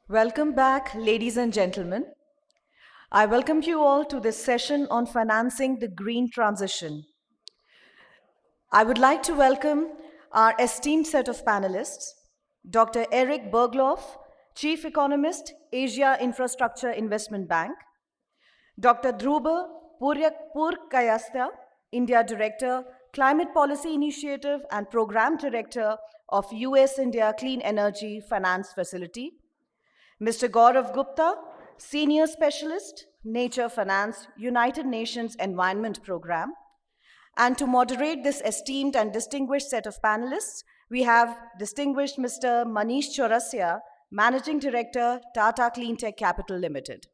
Welcome back, ladies and gentlemen. I welcome you all to this session on financing the green transition. I would like to welcome our esteemed set of panelists, Dr. Eric Bergloff, Chief Economist, Asia Infrastructure Investment Bank, Dr. Dhruba Purkayastha, India Director, Climate Policy Initiative and Program Director of US India Clean Energy Finance Facility, Mr. Gaurav Gupta, Senior Specialist, Nature Finance, United Nations Environment Program. And to moderate this esteemed and distinguished set of panelists, we have distinguished Mr. Manish Chaurasia, Managing Director, Tata Cleantech Capital Limited.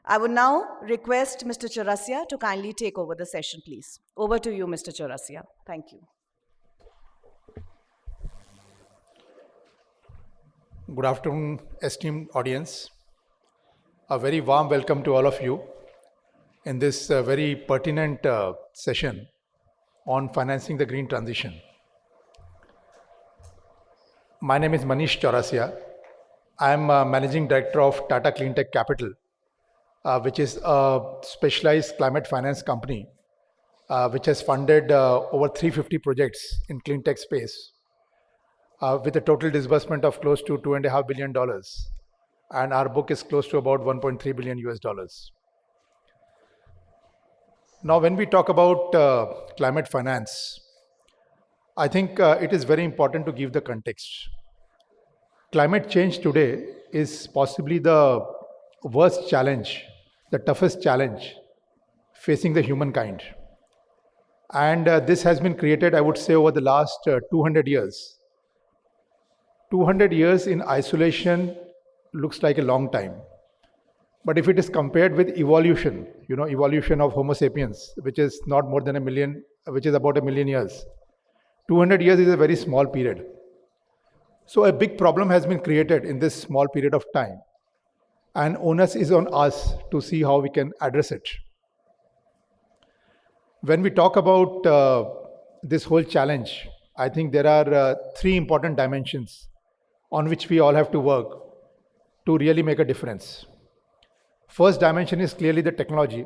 I would now request Mr. Chaurasia to kindly take over the session, please. Over to you, Mr. Chaurasia. Thank you. Good afternoon, esteemed audience. A very warm welcome to all of you in this very pertinent session on financing the green transition. My name is Manish Chaurasia. I am Managing Director of Tata Cleantech Capital, which is a specialized climate finance company which has funded over 350 projects in clean tech space with a total disbursement of close to $2.5 billion. And our book is close to about 1.3 billion US dollars. Now, when we talk about climate finance, I think it is very important to give the context. Climate change today is possibly the worst challenge, the toughest challenge facing the humankind. And this has been created, I would say, over the last 200 years. 200 years in isolation looks like a long time. But if it is compared with evolution, evolution of Homo sapiens, which is not more than a million, which is about 1 million years, 200 years is a very small period. So a big problem has been created in this small period of time. And onus is on us to see how we can address it. When we talk about this whole challenge, I think there are 3 important dimensions on which we all have to work to really make a difference. First dimension is clearly the technology.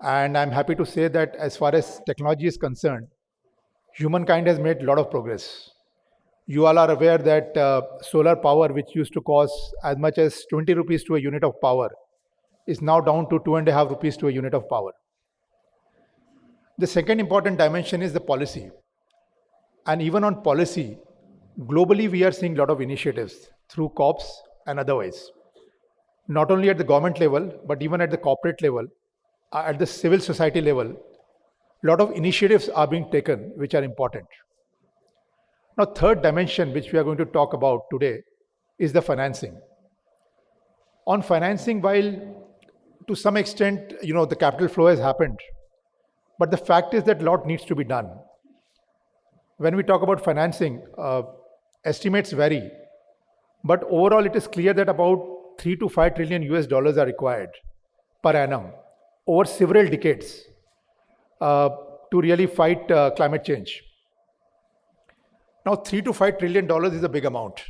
And I'm happy to say that as far as technology is concerned, humankind has made a lot of progress. You all are aware that solar power, which used to cost as much as 20 rupees to a unit of power, is now down to 2.5 rupees to a unit of power. The second important dimension is the policy. And even on policy, globally we are seeing a lot of initiatives through COPs and otherwise. Not only at the government level, but even at the corporate level, at the civil society level, a lot of initiatives are being taken which are important. Now, third dimension which we are going to talk about today is the financing. On financing, while to some extent, the capital flow has happened, but the fact is that a lot needs to be done. When we talk about financing, estimates vary, but overall it is clear that about 3 to 5 trillion US dollars are required per annum over several decades to really fight climate change. Now, 3 to 5 trillion dollars is a big amount.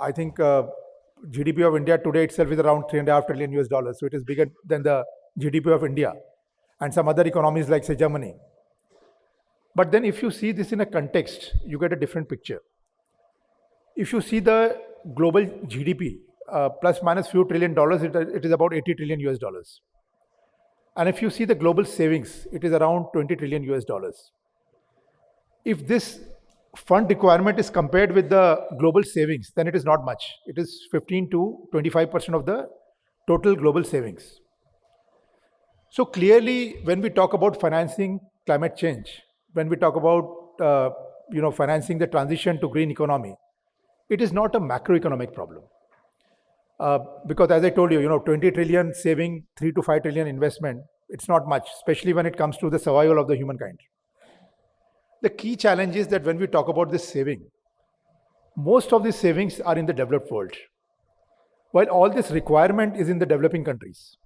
I think GDP of India today itself is around 3.5 trillion US dollars. So it is bigger than the GDP of India and some other economies like, say, Germany. But then if you see this in a context, you get a different picture. If you see the global GDP, plus minus few trillion dollars, it is about 80 trillion US dollars. And if you see the global savings, it is around 20 trillion US dollars. If this fund requirement is compared with the global savings, then it is not much. It is 15 to 25% of the total global savings. So clearly, when we talk about financing climate change, when we talk about financing the transition to green economy, it is not a macroeconomic problem. Because as I told you, 20 trillion saving, 3 to 5 trillion investment, it's not much, especially when it comes to the survival of the humankind. The key challenge is that when we talk about this saving, most of these savings are in the developed world, while all this requirement is in the developing countries.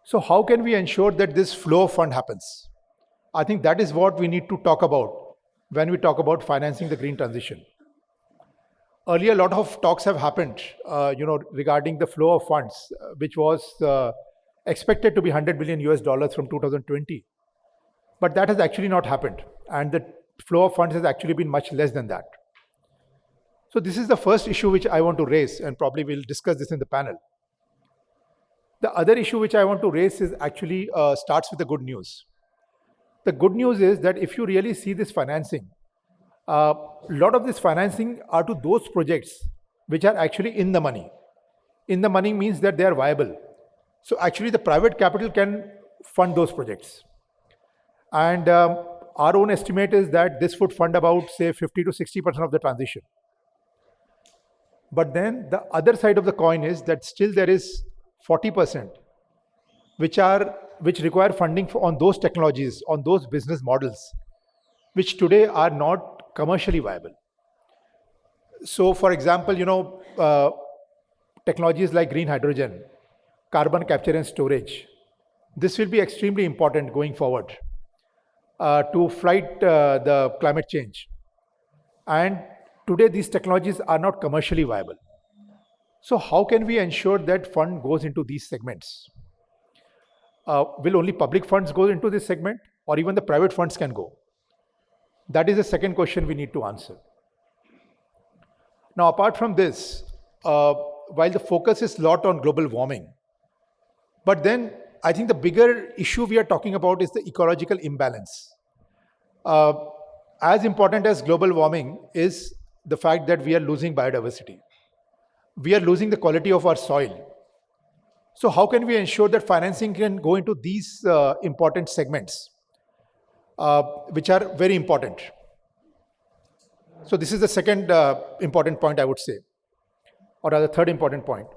So how can we ensure that this flow of fund happens? I think that is what we need to talk about when we talk about financing the green transition. Earlier, a lot of talks have happened, regarding the flow of funds, which was expected to be 100 billion US dollars from 2020. But that has actually not happened. And the flow of funds has actually been much less than that. So this is the first issue which I want to raise, and probably we'll discuss this in the panel. The other issue which I want to raise is actually starts with the good news. The good news is that if you really see this financing, a lot of this financing are to those projects which are actually in the money. In the money means that they are viable. So actually the private capital can fund those projects. And our own estimate is that this would fund about, say, 50 to 60% of the transition. But then the other side of the coin is that still there is 40% which require funding on those technologies, on those business models, which today are not commercially viable. So, for example, technologies like green hydrogen, carbon capture and storage, this will be extremely important going forward to fight the climate change. And today, these technologies are not commercially viable. So, how can we ensure that fund goes into these segments? Will only public funds go into this segment, or even the private funds can go? That is the second question we need to answer. Now, apart from this, while the focus is a lot on global warming, but then I think the bigger issue we are talking about is the ecological imbalance. As important as global warming is the fact that we are losing biodiversity. We are losing the quality of our soil. So how can we ensure that financing can go into these important segments, which are very important? So this is the second important point I would say, or rather third important point.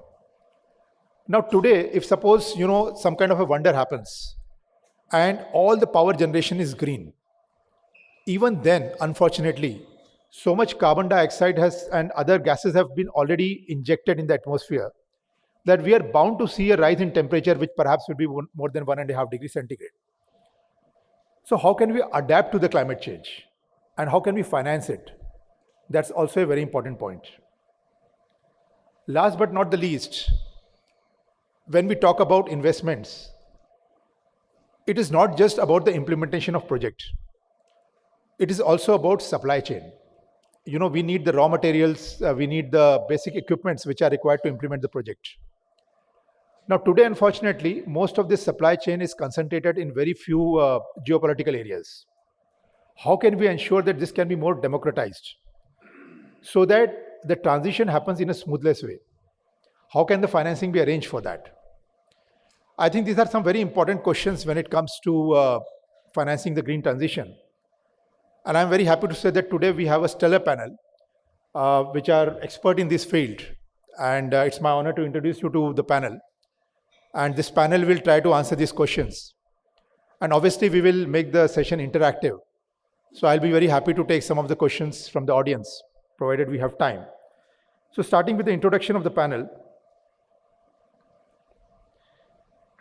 Now today, if suppose, some kind of a wonder happens and all the power generation is green, even then, unfortunately, so much carbon dioxide and other gases have been already injected in the atmosphere that we are bound to see a rise in temperature, which perhaps will be more than 1.5 degrees centigrade. So how can we adapt to the climate change? And how can we finance it? That's also a very important point. Last but not the least, when we talk about investments, it is not just about the implementation of project. It is also about supply chain. We need the raw materials, we need the basic equipments which are required to implement the project. Now, today, unfortunately, most of this supply chain is concentrated in very few geopolitical areas. How can we ensure that this can be more democratized so that the transition happens in a smoothless way? How can the financing be arranged for that? I think these are some very important questions when it comes to financing the green transition. And I'm very happy to say that today we have a stellar panel which are expert in this field. And it's my honor to introduce you to the panel. And this panel will try to answer these questions. And obviously, we will make the session interactive. So I'll be very happy to take some of the questions from the audience, provided we have time. So starting with the introduction of the panel,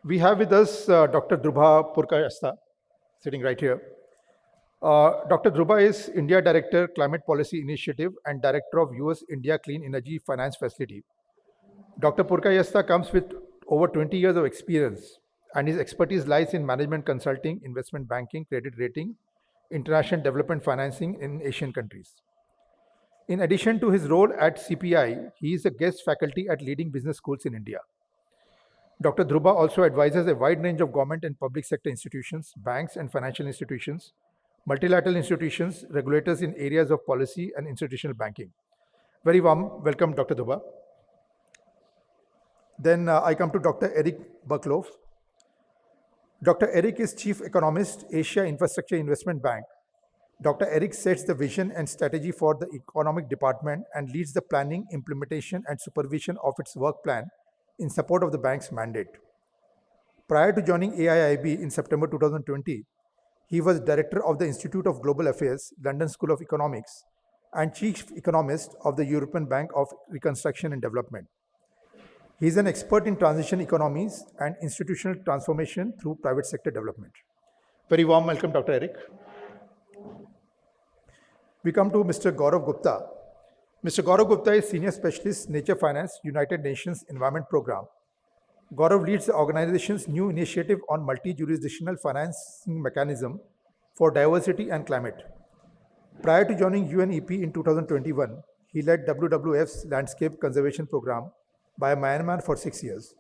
we have with us Dr. Dhruba Purkayastha, sitting right here. Dr. Dhruba is India Director, Climate Policy Initiative and Director of US-India Clean Energy Finance Facility. Dr. Purkayastha comes with over 20 years of experience, and his expertise lies in management consulting, investment banking, credit rating, international development financing in Asian countries. In addition to his role at CPI, he is a guest faculty at leading business schools in India. Dr. Dhruba also advises a wide range of government and public sector institutions, banks and financial institutions, multilateral institutions, regulators in areas of policy and institutional banking. Very warm welcome, Dr. Dhruba. Then I come to Dr. Eric Bucklow. Dr. Eric is Chief Economist, Asia Infrastructure Investment Bank. Dr. Eric sets the vision and strategy for the economic department and leads the planning, implementation, and supervision of its work plan in support of the bank's mandate. Prior to joining AIIB in September 2020, he was director of the Institute of Global Affairs, London School of Economics, and chief economist of the European Bank of Reconstruction and Development. He is an expert in transition economies and institutional transformation through private sector development. Very warm welcome, Dr. Eric. We come to Mr. Gaurav Gupta. Mr. Gaurav Gupta is Senior Specialist, Nature Finance, United Nations Environment Program. Gaurav leads the organization's new initiative on multi-jurisdictional financing mechanism for diversity and climate. Prior to joining UNEP in 2021, he led WWF's Landscape Conservation Program by Myanmar for 6 years.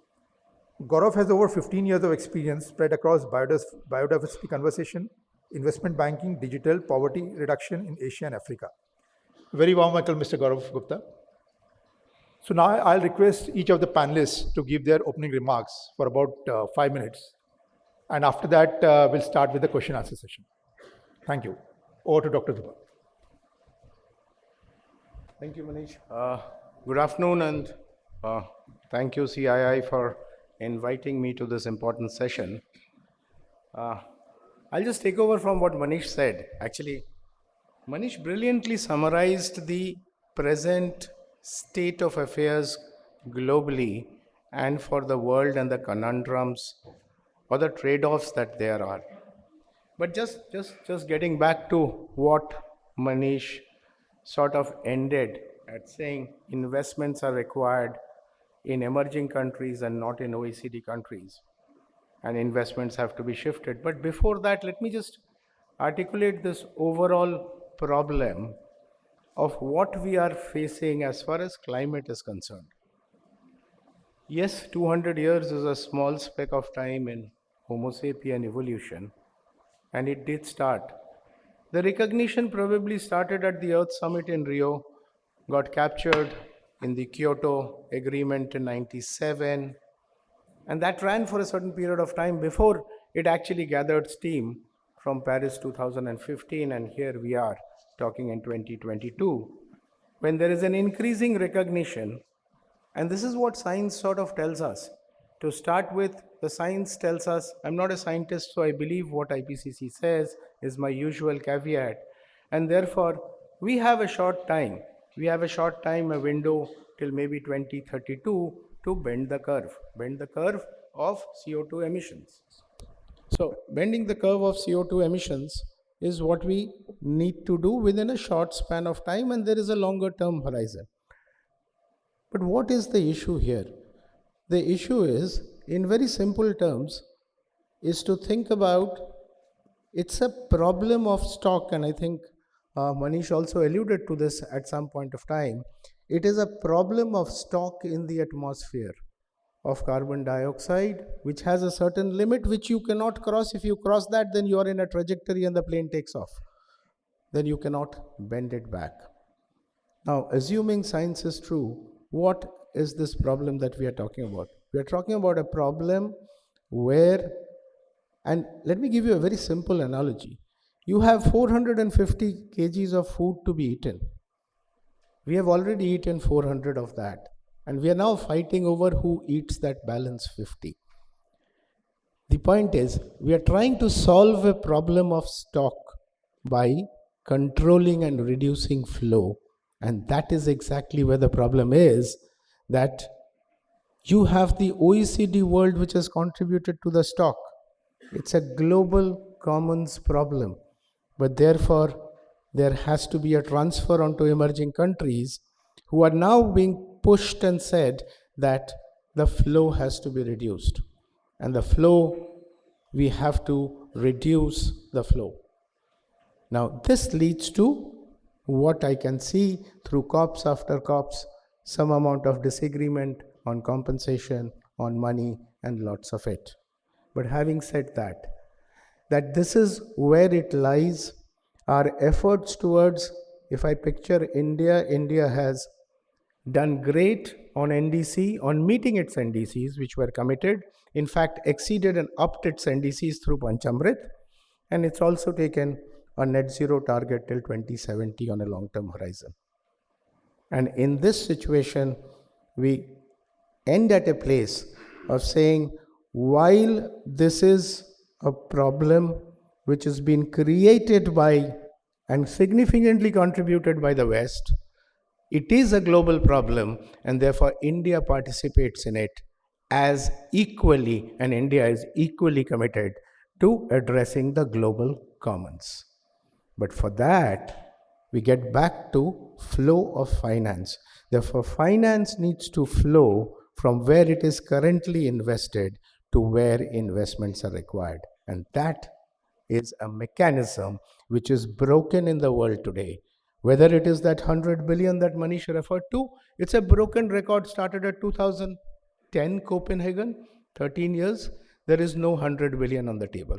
Gaurav has over 15 years of experience spread across biodiversity conservation, investment banking, digital, poverty reduction in Asia and Africa. Very warm welcome, Mr. Gaurav Gupta. So now I'll request each of the panelists to give their opening remarks for about 5 minutes. And after that, we'll start with the question answer session. Thank you. Over to Dr. Zuba. Thank you, Manish. Good afternoon, and thank you, CII, for inviting me to this important session. I'll just take over from what Manish said. Actually, Manish brilliantly summarized the present state of affairs globally and for the world and the conundrums or the trade-offs that there are. But just getting back to what Manish sort of ended at saying investments are required in emerging countries and not in OECD countries, and investments have to be shifted. But before that, let me just articulate this overall problem of what we are facing as far as climate is concerned. Yes, 200 years is a small speck of time in Homo sapien evolution, and it did start. The recognition probably started at the Earth Summit in Rio, got captured in the Kyoto Agreement in 97, and that ran for a certain period of time before it actually gathered steam from Paris 2015, and here we are talking in 2022, when there is an increasing recognition. And this is what science sort of tells us. To start with, the science tells us, I'm not a scientist, so I believe what IPCC says is my usual caveat. And therefore, we have a short time. We have a short time, a window till maybe 2032 to bend the curve of CO2 emissions. So bending the curve of CO2 emissions is what we need to do within a short span of time, and there is a longer term horizon. But what is the issue here? The issue is, in very simple terms, is to think about it's a problem of stock, and I think Manish also alluded to this at some point of time. It is a problem of stock in the atmosphere of carbon dioxide, which has a certain limit which you cannot cross. If you cross that, then you are in a trajectory and the plane takes off. Then you cannot bend it back. Now, assuming science is true, what is this problem that we are talking about? We are talking about a problem where, and let me give you a very simple analogy. You have 450 kgs of food to be eaten. We have already eaten 400 of that, and we are now fighting over who eats that balance 50. The point is, we are trying to solve a problem of stock by controlling and reducing flow. And that is exactly where the problem is, that you have the OECD world which has contributed to the stock. It's a global commons problem. But therefore, there has to be a transfer onto emerging countries who are now being pushed and said that the flow has to be reduced. And the flow, we have to reduce the flow. Now, this leads to what I can see through COPs after COPs, some amount of disagreement on compensation, on money, and lots of it. But having said that this is where it lies. Our efforts towards, if I picture India, India has done great on NDC, on meeting its NDCs, which were committed, in fact, exceeded and upped its NDCs through Panchamrit, and it's also taken a net zero target till 2070 on a long-term horizon. And in this situation, we end at a place of saying, while this is a problem which has been created by and significantly contributed by the West, it is a global problem, and therefore India participates in it as equally, and India is equally committed to addressing the global commons. But for that, we get back to flow of finance. Therefore, finance needs to flow from where it is currently invested to where investments are required. And that is a mechanism which is broken in the world today. Whether it is that 100 billion that Manish referred to, it's a broken record started at 2010 Copenhagen, 13 years. There is no 100 billion on the table.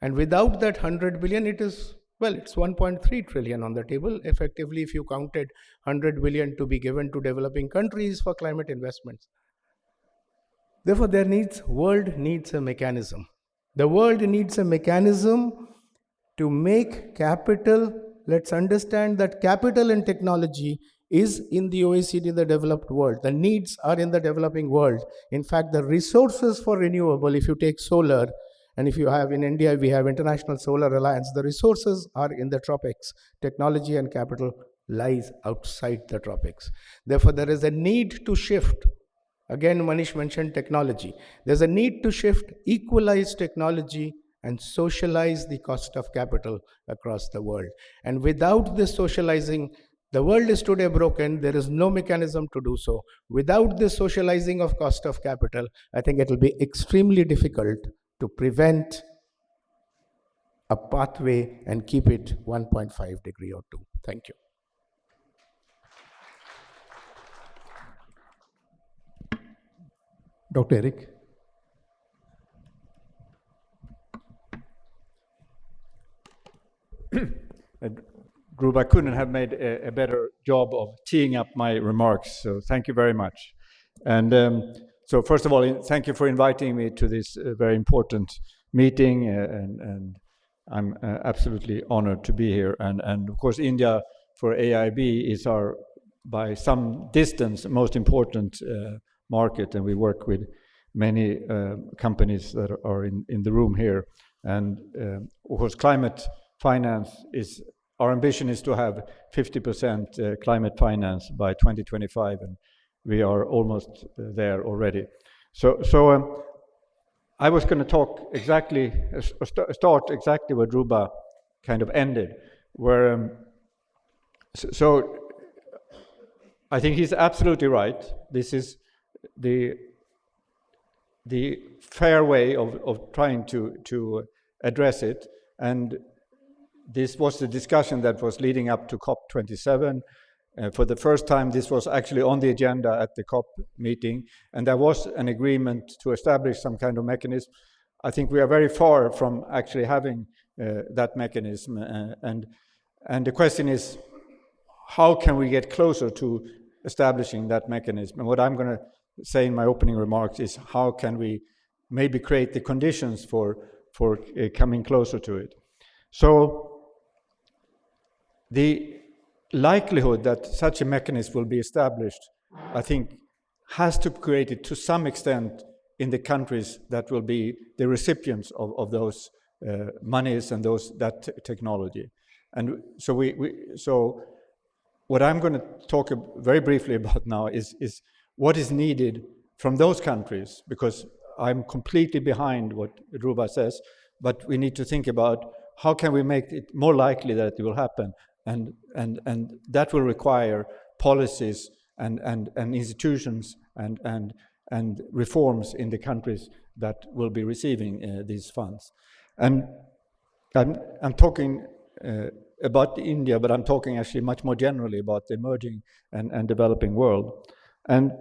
And without that 100 billion, it is, well, it's 1.3 trillion on the table. Effectively, if you counted 100 billion to be given to developing countries for climate investments. Therefore, world needs a mechanism. The world needs a mechanism to make capital. Let's understand that capital and technology is in the OECD, the developed world. The needs are in the developing world. In fact, the resources for renewable, if you take solar, and if you have in India, we have International Solar Alliance, the resources are in the tropics. Technology and capital lies outside the tropics. Therefore, there is a need to shift. Again, Manish mentioned technology. There's a need to shift, equalize technology, and socialize the cost of capital across the world. And without this socializing, the world is today broken. There is no mechanism to do so. Without this socializing of cost of capital, I think it will be extremely difficult to prevent a pathway and keep it 1.5 degree or 2. Thank you. Dr. Eric. Group, I couldn't have made a better job of teeing up my remarks, so thank you very much. And so first of all, thank you for inviting me to this very important meeting, and I'm absolutely honored to be here. And of course, India for AIB is our, by some distance, most important market, and we work with many companies that are in the room here. And of course, climate finance is, our ambition is to have 50% climate finance by 2025, and we are almost there already. So I was going to talk exactly, start exactly where Dhruba kind of ended, where, so I think he's absolutely right. This is the fair way of trying to address it, and this was the discussion that was leading up to COP27. For the first time, this was actually on the agenda at the COP meeting, and there was an agreement to establish some kind of mechanism. I think we are very far from actually having that mechanism, and the question is, how can we get closer to establishing that mechanism? And what I'm going to say in my opening remarks is, how can we maybe create the conditions for coming closer to it? So the likelihood that such a mechanism will be established, I think, has to be created to some extent in the countries that will be the recipients of those monies and that technology. And so so what I'm going to talk very briefly about now is what is needed from those countries, because I'm completely behind what Dhruba says, but we need to think about how can we make it more likely that it will happen, and that will require policies and institutions and reforms in the countries that will be receiving these funds. And I'm talking about India, but I'm talking actually much more generally about the emerging and developing world. And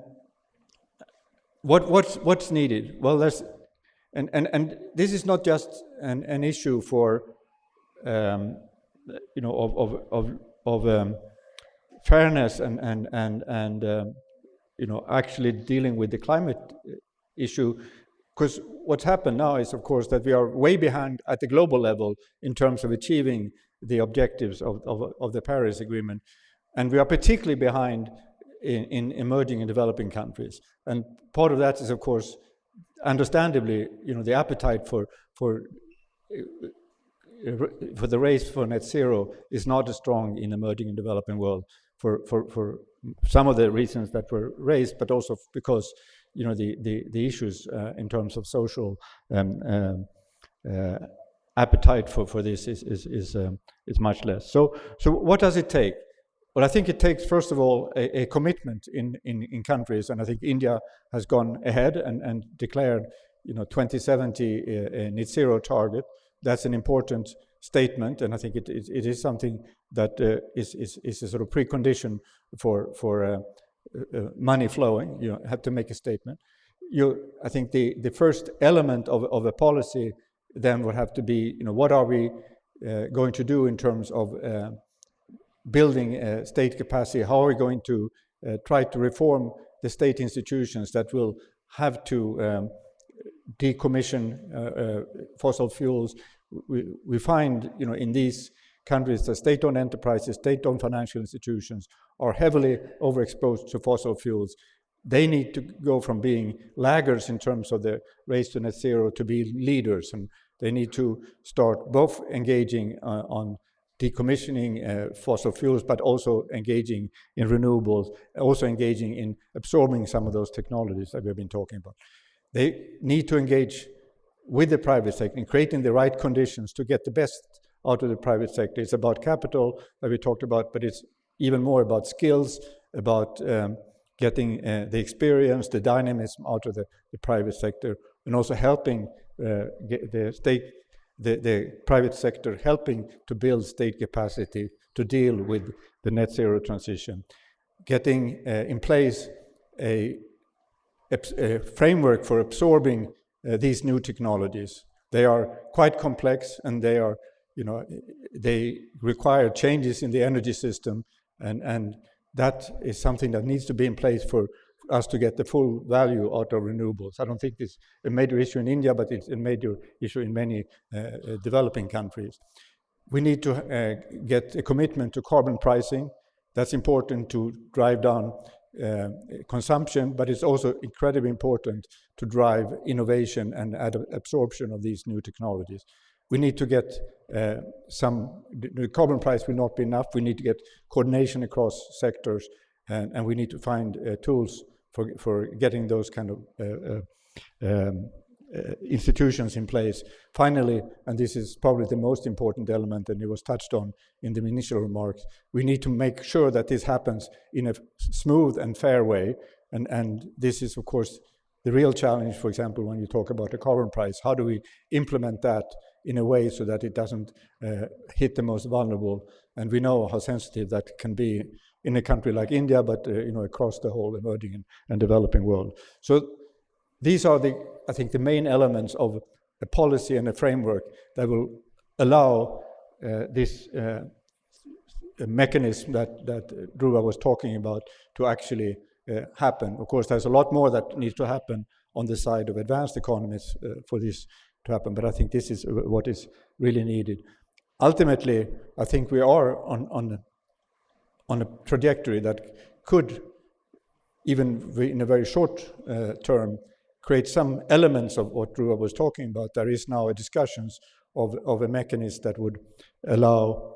what's needed? Well, there's and this is not just an issue for of fairness and actually dealing with the climate issue, because what's happened now is, of course, that we are way behind at the global level in terms of achieving the objectives of the Paris Agreement, and we are particularly behind in emerging and developing countries. And part of that is, of course, understandably, the appetite for the race for net zero is not as strong in emerging and developing world for some of the reasons that were raised, but also because the issues in terms of social appetite for this is much less. So what does it take? Well, I think it takes, first of all, a commitment in countries, and I think India has gone ahead and declared, 2070 a net zero target. That's an important statement, and I think it is something that is a sort of precondition for money flowing. You have to make a statement. I think the first element of a policy then would have to be, what are we going to do in terms of building state capacity? How are we going to try to reform the state institutions that will have to decommission fossil fuels? We find, in these countries, the state-owned enterprises, state-owned financial institutions are heavily overexposed to fossil fuels. They need to go from being laggards in terms of the race to net zero to be leaders, and they need to start both engaging on decommissioning fossil fuels, but also engaging in renewables, also engaging in absorbing some of those technologies that we've been talking about. They need to engage with the private sector in creating the right conditions to get the best out of the private sector. It's about capital that we talked about, but it's even more about skills, about getting the experience, the dynamism out of the private sector, and also helping the private sector, helping to build state capacity to deal with the net zero transition. Getting in place a framework for absorbing these new technologies. They are quite complex, and they require changes in the energy system, and that is something that needs to be in place for us to get the full value out of renewables. I don't think it's a major issue in India, but it's a major issue in many developing countries. We need to get a commitment to carbon pricing. That's important to drive down consumption, but it's also incredibly important to drive innovation and absorption of these new technologies. We need to get the carbon price will not be enough. We need to get coordination across sectors, and we need to find tools for getting those kind of institutions in place. Finally, and this is probably the most important element, and it was touched on in the initial remarks, we need to make sure that this happens in a smooth and fair way. And this is, of course, the real challenge, for example, when you talk about the carbon price. How do we implement that in a way so that it doesn't hit the most vulnerable? And we know how sensitive that can be in a country like India, but across the whole emerging and developing world. So these are I think the main elements of a policy and a framework that will allow this mechanism that Dhruva was talking about to actually happen. Of course, there's a lot more that needs to happen on the side of advanced economies for this to happen, but I think this is what is really needed. Ultimately, I think we are on a trajectory that could, even in a very short term, create some elements of what Dhruva was talking about. There is now a discussions of a mechanism that would allow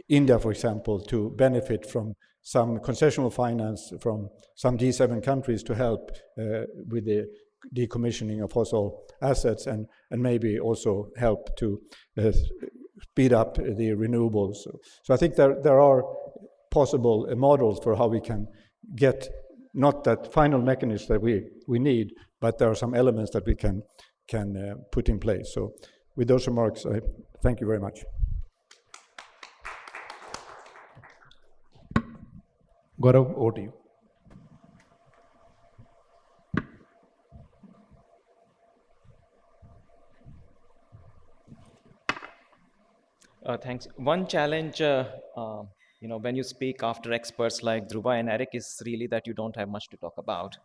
India, for example, to benefit from some concessional finance from some G7 countries to help with the decommissioning of fossil assets, and maybe also help to speed up the renewables. So I think there are possible models for how we can get not that final mechanism that we need, but there are some elements that we can put in place. So with those remarks, I thank you very much. Gaurav, over to you. Thanks. One challenge, when you speak after experts like Dhruva and Eric, is really that you don't have much to talk about.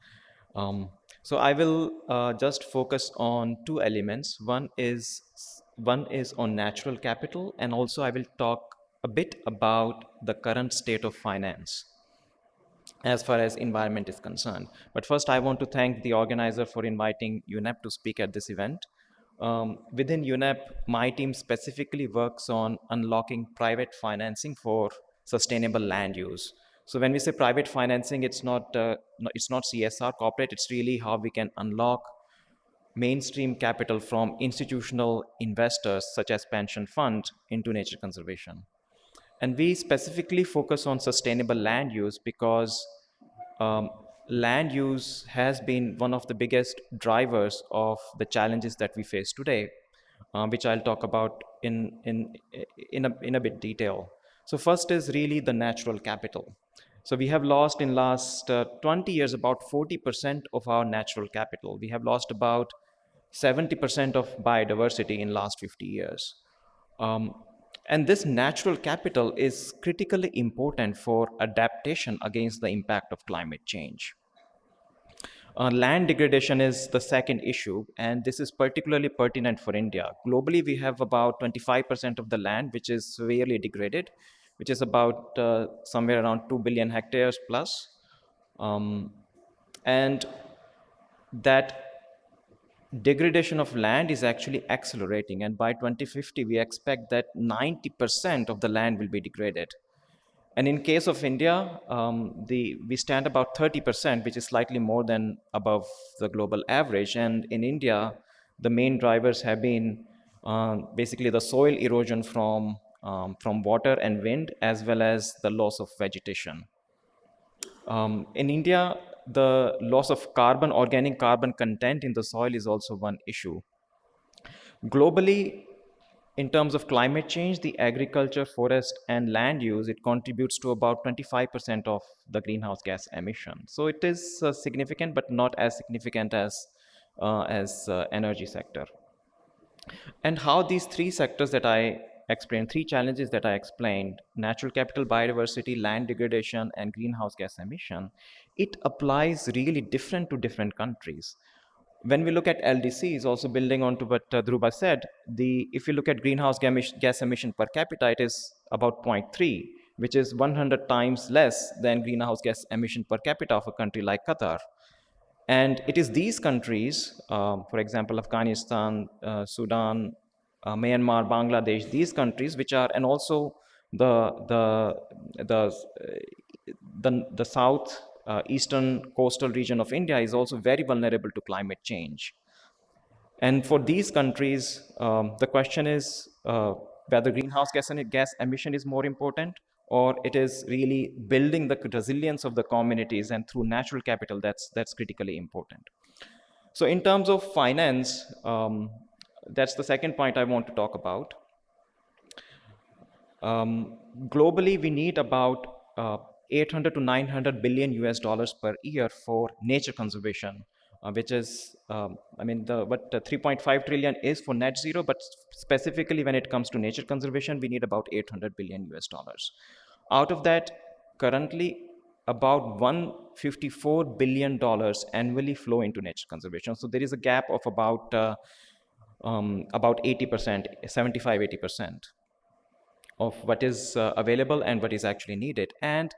So I will just focus on two elements. One is on natural capital, and also I will talk a bit about the current state of finance as far as environment is concerned. But first, I want to thank the organizer for inviting UNEP to speak at this event. Within UNEP, my team specifically works on unlocking private financing for sustainable land use. So when we say private financing, it's not CSR corporate. It's really how we can unlock mainstream capital from institutional investors such as pension funds into nature conservation. And we specifically focus on sustainable land use because um, land use has been one of the biggest drivers of the challenges that we face today, which I'll talk about in a bit detail. So first is really the natural capital. So we have lost in last 20 years about 40% of our natural capital. We have lost about 70% of biodiversity in last 50 years. Um, and this natural capital is critically important for adaptation against the impact of climate change. Land degradation is the second issue, and this is particularly pertinent for India. Globally, we have about 25% of the land which is severely degraded, which is about somewhere around 2 billion hectares plus. And that degradation of land is actually accelerating, and by 2050 we expect that 90% of the land will be degraded. And in case of India, we stand about 30%, which is slightly more than above the global average. And in India, the main drivers have been basically the soil erosion from water and wind, as well as the loss of vegetation. In India, the loss of carbon, organic carbon content in the soil is also one issue. Globally, in terms of climate change, the agriculture, forest, and land use, it contributes to about 25% of the greenhouse gas emission. So it is significant, but not as significant as energy sector. And how these three sectors that I explained, three challenges that I explained, natural capital, biodiversity, land degradation, and greenhouse gas emission, it applies really different to different countries. When we look at LDCs, also building on to what Dhruba said, if you look at greenhouse gas emission per capita, it is about zero point 0.3, which is 100 times less than greenhouse gas emission per capita of a country like Qatar. And it is these countries, for example, Afghanistan, Sudan, Myanmar, Bangladesh, these countries which are, and also the the south eastern coastal region of India is also very vulnerable to climate change. And for these countries, the question is whether greenhouse gas emission is more important, or it is really building the resilience of the communities, and through natural capital, that's critically important. So in terms of finance, that's the second point I want to talk about. Globally, we need about 800 to 900 billion US dollars per year for nature conservation, which is, I mean, what 3.5 trillion is for net zero, but specifically when it comes to nature conservation, we need about 800 billion US dollars. Out of that, currently, about 154 billion dollars annually flow into nature conservation. So there is a gap of about 80%, 75, 80% of what is available and what is actually needed. And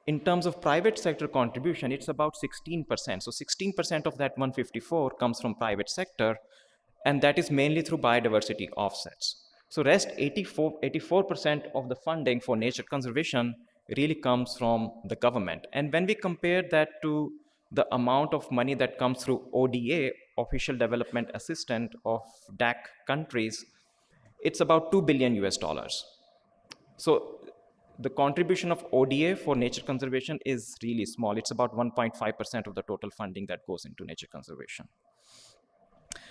in terms of private sector contribution, it's about 16%. So 16% of that 154 comes from private sector, and that is mainly through biodiversity offsets. So rest 84% of the funding for nature conservation really comes from the government. And when we compare that to the amount of money that comes through ODA, Official Development Assistant of DAC countries, it's about 2 billion US dollars. So the contribution of ODA for nature conservation is really small. It's about 1.5% of the total funding that goes into nature conservation.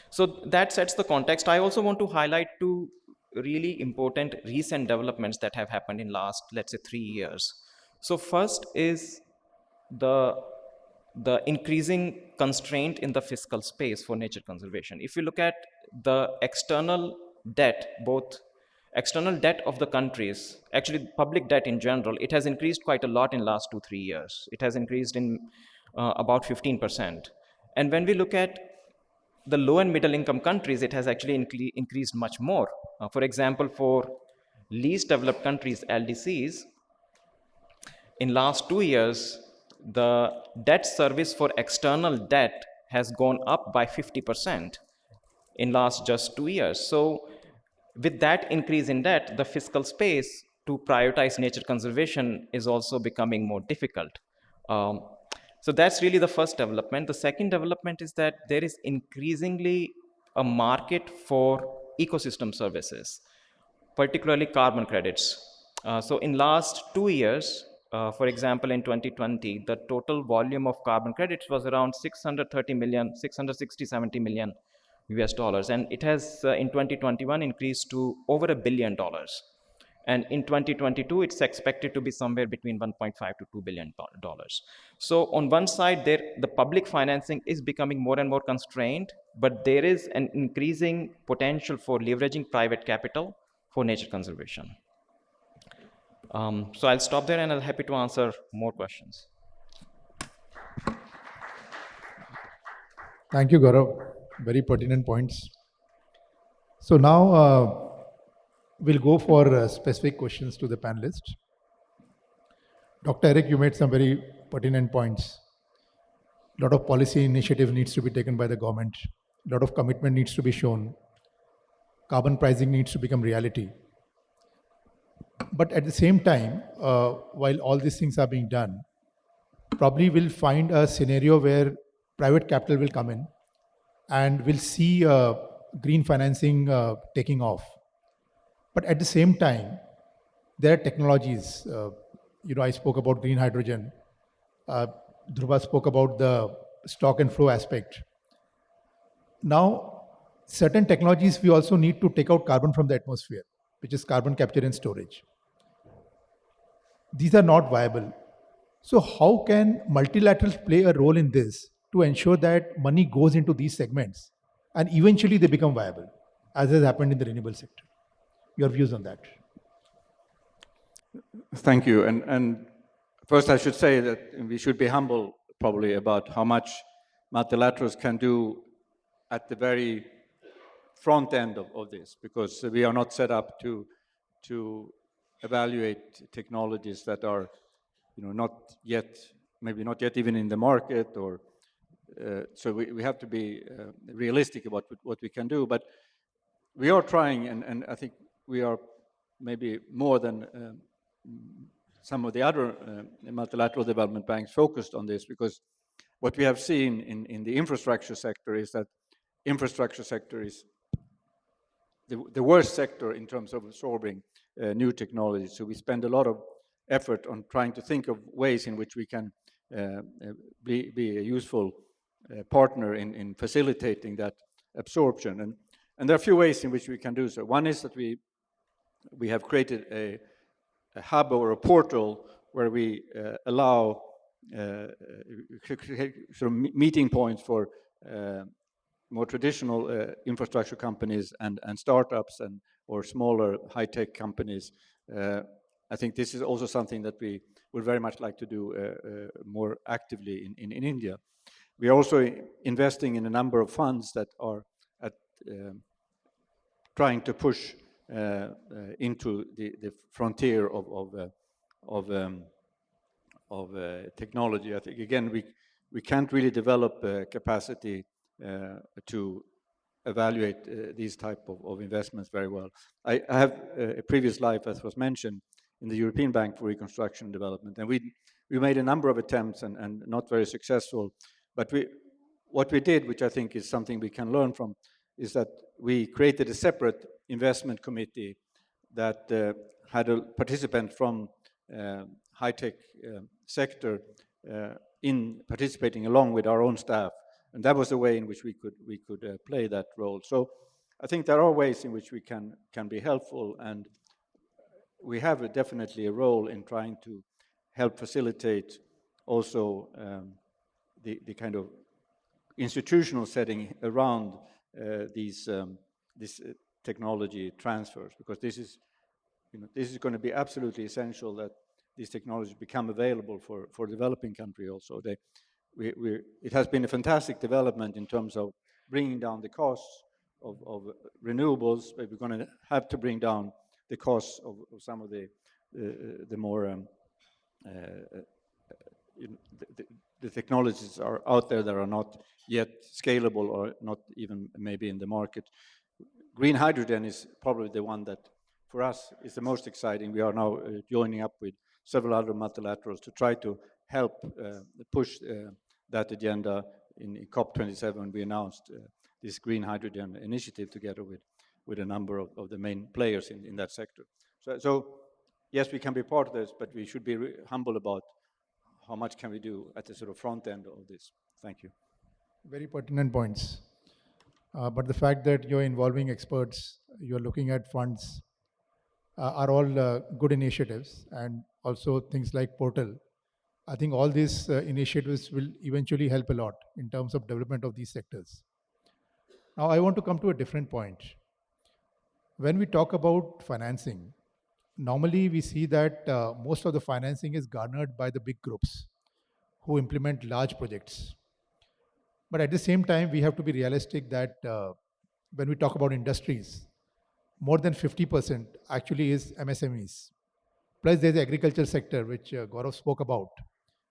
So that sets the context. I also want to highlight two really important recent developments that have happened in last, let's say, 3 years. So first is the increasing constraint in the fiscal space for nature conservation. If you look at the external debt, both external debt of the countries, actually public debt in general, it has increased quite a lot in last 2-3 years. It has increased in about 15%. And when we look at the low and middle income countries, it has actually increased much more. For example, for least developed countries, LDCs, in last 2 years, the debt service for external debt has gone up by 50% in last just 2 years. So with that increase in debt, the fiscal space to prioritize nature conservation is also becoming more difficult. So that's really the first development. The second development is that there is increasingly a market for ecosystem services, particularly carbon credits. So in last 2 years, for example, in 2020, the total volume of carbon credits was around 630 million, 660, 70 million US dollars. And it has in 2021 increased to over $1 billion. And in 2022 it's expected to be somewhere between 1.5 to 2 billion dollars. So on one side, there the public financing is becoming more and more constrained, but there is an increasing potential for leveraging private capital for nature conservation. So I'll stop there and I'll happy to answer more questions. Thank you, Gaurav. Very pertinent points. So now we'll go for specific questions to the panelists. Dr. Eric, you made some very pertinent points. A lot of policy initiative needs to be taken by the government. A lot of commitment needs to be shown. Carbon pricing needs to become reality. But at the same time, while all these things are being done, probably we'll find a scenario where private capital will come in and we'll see green financing taking off. But at the same time, there are technologies. I spoke about green hydrogen. Dhruva spoke about the stock and flow aspect. Now, certain technologies we also need to take out carbon from the atmosphere, which is carbon capture and storage. These are not viable. So how can multilaterals play a role in this to ensure that money goes into these segments and eventually they become viable, as has happened in the renewable sector? Your views on that? Thank you. And first I should say that we should be humble probably about how much multilaterals can do at the very front end of this, because we are not set up to evaluate technologies that are not yet, maybe not yet even in the market, or so we have to be realistic about what we can do. But we are trying, and I think we are maybe more than some of the other multilateral development banks focused on this, because what we have seen in the infrastructure sector is that infrastructure sector is the worst sector in terms of absorbing new technology. So we spend a lot of effort on trying to think of ways in which we can be a useful partner in facilitating that absorption. And there are a few ways in which we can do so. One is that we have created a hub or a portal where we allow sort of meeting points for more traditional infrastructure companies and startups or smaller high-tech companies. I think this is also something that we would very much like to do more actively in India. We are also investing in a number of funds that are trying to push into the frontier of technology. I think again we can't really develop capacity to evaluate these type of investments very well. I have a previous life, as was mentioned, in the European Bank for Reconstruction and Development, and we made a number of attempts and not very successful. But what we did, which I think is something we can learn from, is that we created a separate investment committee that had a participant from high-tech sector in participating along with our own staff, and that was a way in which we could play that role. So I think there are ways in which we can be helpful, and we have definitely a role in trying to help facilitate also the kind of institutional setting around these technology transfers, because this is going to be absolutely essential that these technologies become available for developing country also. It has been a fantastic development in terms of bringing down the costs of renewables, but we're going to have to bring down the costs of some of the more the technologies are out there that are not yet scalable or not even maybe in the market. Green hydrogen is probably the one that for us is the most exciting. We are now joining up with several other multilaterals to try to help push that agenda in COP27. We announced this green hydrogen initiative together with a number of the main players in that sector. So yes, we can be part of this, but we should be humble about how much can we do at the sort of front end of this. Thank you. Very pertinent points. But the fact that you're involving experts, you're looking at funds, are all good initiatives, and also things like portal. I think all these initiatives will eventually help a lot in terms of development of these sectors. Now, I want to come to a different point. When we talk about financing, normally we see that most of the financing is garnered by the big groups who implement large projects. But at the same time, we have to be realistic that when we talk about industries, more than 50% actually is MSMEs. Plus, there's the agriculture sector, which Gaurav spoke about,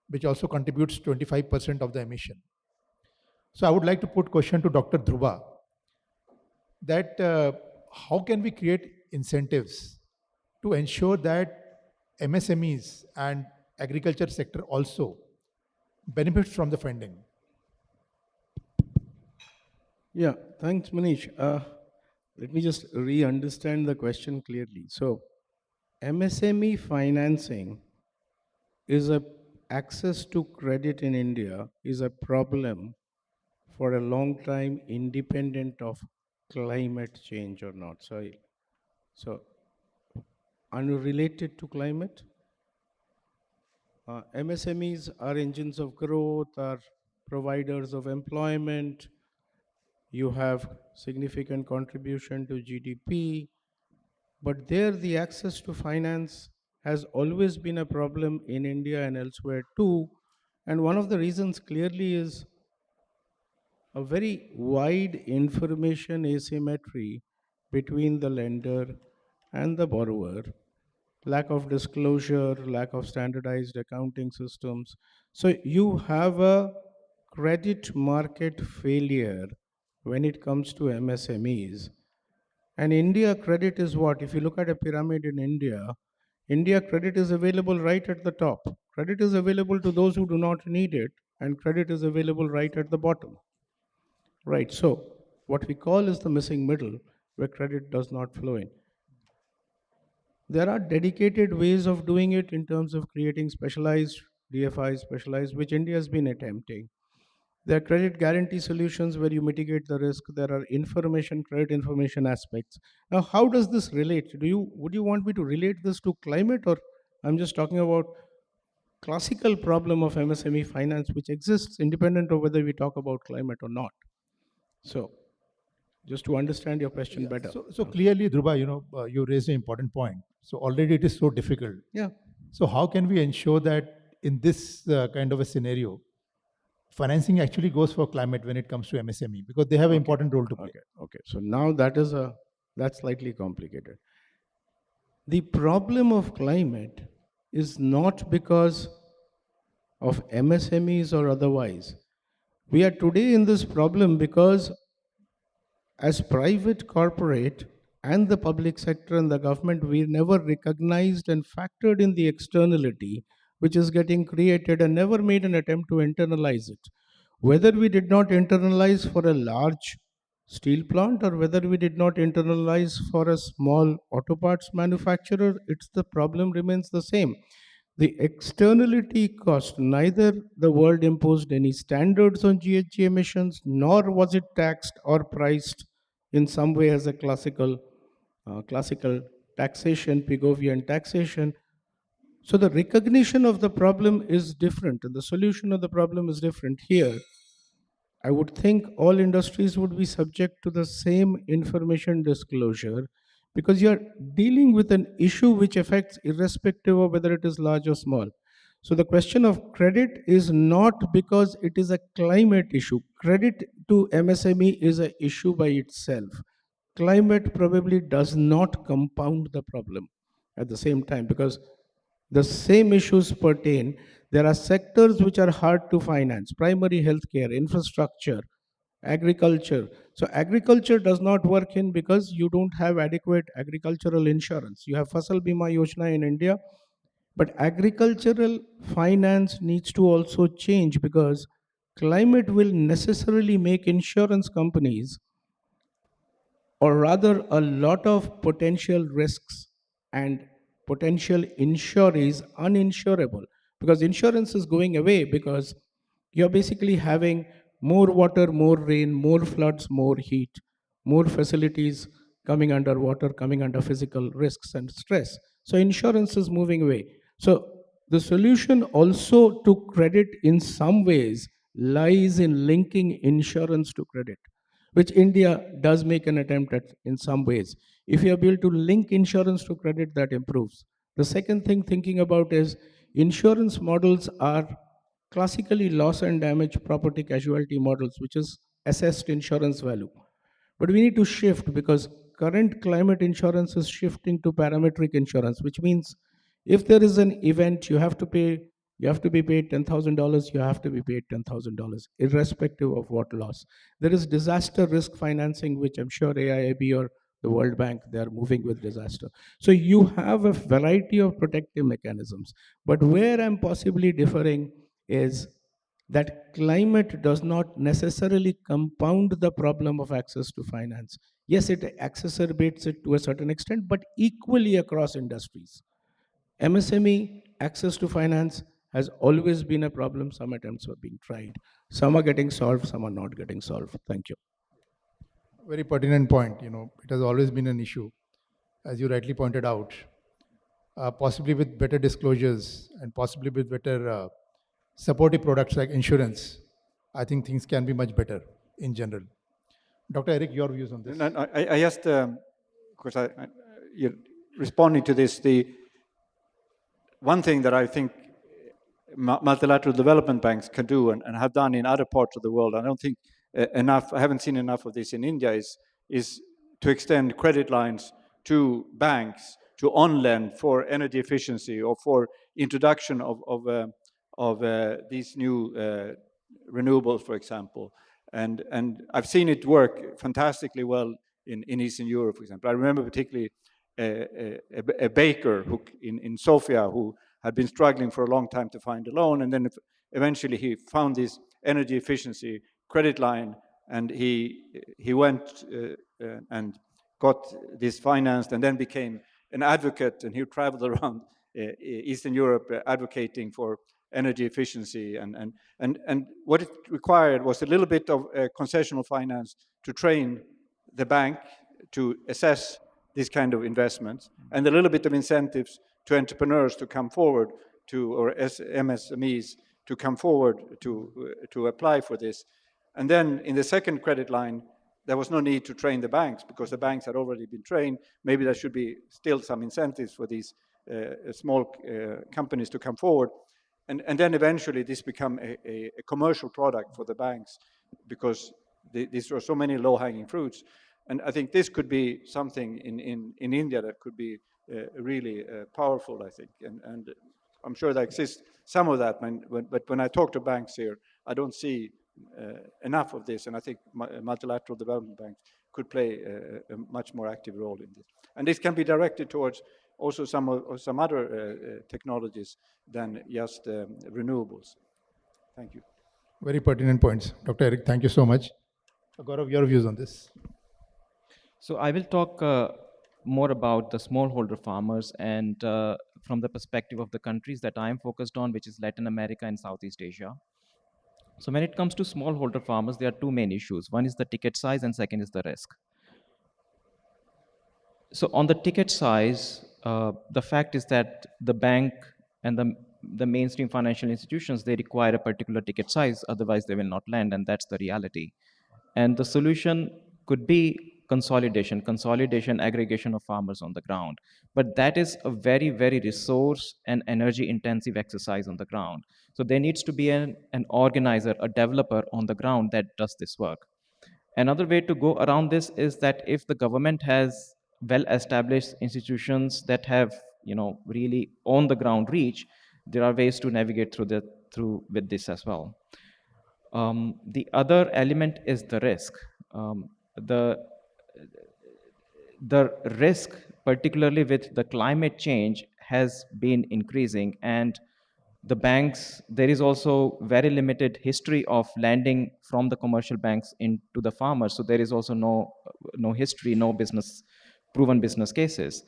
which also contributes 25% of the emission. So I would like to put question to Dr. Dhruva that how can we create incentives to ensure that MSMEs and agriculture sector also benefits from the funding? Yeah, thanks, Manish. Let me just re-understand the question clearly. So, MSME financing is a access to credit in India is a problem for a long time, independent of climate change or not. So unrelated to climate, MSMEs are engines of growth, are providers of employment. You have significant contribution to GDP, but there the access to finance has always been a problem in India and elsewhere too. And one of the reasons clearly is a very wide information asymmetry between the lender and the borrower, lack of disclosure, lack of standardized accounting systems. So you have a credit market failure when it comes to MSMEs. And India credit is what? If you look at a pyramid in India, India credit is available right at the top. Credit is available to those who do not need it, and credit is available right at the bottom. Right. So what we call is the missing middle where credit does not flow in. There are dedicated ways of doing it in terms of creating specialized DFIs, specialized, which India has been attempting. There are credit guarantee solutions where you mitigate the risk. There are credit information aspects. Now, how does this relate? Would you want me to relate this to climate, or I'm just talking about classical problem of MSME finance, which exists independent of whether we talk about climate or not? So, just to understand your question better. So clearly, Dhruva, you raised an important point. So already it is so difficult. Yeah. So how can we ensure that in this kind of a scenario, financing actually goes for climate when it comes to MSME, because they have an important role to play. Okay. So now that's slightly complicated. The problem of climate is not because of MSMEs or otherwise. We are today in this problem because as private corporate and the public sector and the government, we never recognized and factored in the externality which is getting created and never made an attempt to internalize it. Whether we did not internalize for a large steel plant or whether we did not internalize for a small auto parts manufacturer, it's the problem remains the same. The externality cost, neither the world imposed any standards on GHG emissions, nor was it taxed or priced in some way as a classical taxation, Pigovian taxation. So the recognition of the problem is different, and the solution of the problem is different. Here, I would think all industries would be subject to the same information disclosure because you're dealing with an issue which affects irrespective of whether it is large or small. So the question of credit is not because it is a climate issue. Credit to MSME is an issue by itself. Climate probably does not compound the problem at the same time because the same issues pertain. There are sectors which are hard to finance: primary healthcare, infrastructure, agriculture. So, agriculture does not work in because you don't have adequate agricultural insurance. You have Fasal Bima Yojana in India, But agricultural finance needs to also change because climate will necessarily make insurance companies, or rather a lot of potential risks and potential insurees uninsurable, because insurance is going away because you're basically having more water, more rain, more floods, more heat, more facilities coming under water, coming under physical risks and stress. So insurance is moving away. So the solution also to credit in some ways lies in linking insurance to credit, which India does make an attempt at in some ways. If you are able to link insurance to credit, that improves. The second thing thinking about is insurance models are classically loss and damage property casualty models, which is assessed insurance value. But we need to shift because current climate insurance is shifting to parametric insurance, which means if there is an event, you have to be paid $10,000, you have to be paid $10,000, irrespective of what loss. There is disaster risk financing, which I'm sure AIIB or the World Bank, they are moving with disaster. So you have a variety of protective mechanisms. But where I'm possibly differing is that climate does not necessarily compound the problem of access to finance. Yes, it exacerbates it to a certain extent, but equally across industries. MSME access to finance has always been a problem. Some attempts are being tried. Some are getting solved, some are not getting solved. Thank you. Very pertinent point. It has always been an issue, as you rightly pointed out. Possibly with better disclosures and possibly with better supportive products like insurance, I think things can be much better in general. Dr. Eric, your views on this? And I just, of course, you're responding to this, the one thing that I think multilateral development banks can do and have done in other parts of the world, I don't think enough, I haven't seen enough of this in India, is to extend credit lines to banks to on-lend for energy efficiency or for introduction of these new renewables, for example. And I've seen it work fantastically well in Eastern Europe, for example. I remember particularly a baker in Sofia who had been struggling for a long time to find a loan, and then eventually he found this energy efficiency credit line, and he went and got this financed, and then became an advocate, and he traveled around Eastern Europe advocating for energy efficiency, and what it required was a little bit of concessional finance to train the bank to assess these kind of investments, and a little bit of incentives to entrepreneurs to come forward or MSMEs to come forward to apply for this. And then in the second credit line, there was no need to train the banks because the banks had already been trained. Maybe there should be still some incentives for these small companies to come forward. And then eventually this become a commercial product for the banks because these are so many low-hanging fruits. And I think this could be something in India that could be really powerful, I think. And I'm sure there exists some of that, but when I talk to banks here, I don't see enough of this. And I think multilateral development banks could play a much more active role in this. And this can be directed towards also some other technologies than just renewables. Thank you. Very pertinent points. Dr. Eric, thank you so much. Gaurav, your views on this? So I will talk more about the smallholder farmers and from the perspective of the countries that I am focused on, which is Latin America and Southeast Asia. So when it comes to smallholder farmers, there are two main issues. One is the ticket size and second is the risk. So on the ticket size, the fact is that the bank and the mainstream financial institutions, they require a particular ticket size, otherwise they will not lend, and that's the reality. And the solution could be consolidation, aggregation of farmers on the ground. But that is a very, very resource and energy intensive exercise on the ground. So there needs to be an organizer, a developer on the ground that does this work. Another way to go around this is that if the government has well established institutions that have really on the ground reach, there are ways to navigate through with this as well. The other element is the risk. The risk, particularly with the climate change, has been increasing, and the banks, there is also very limited history of lending from the commercial banks into the farmers. So there is also no history, no business proven business cases.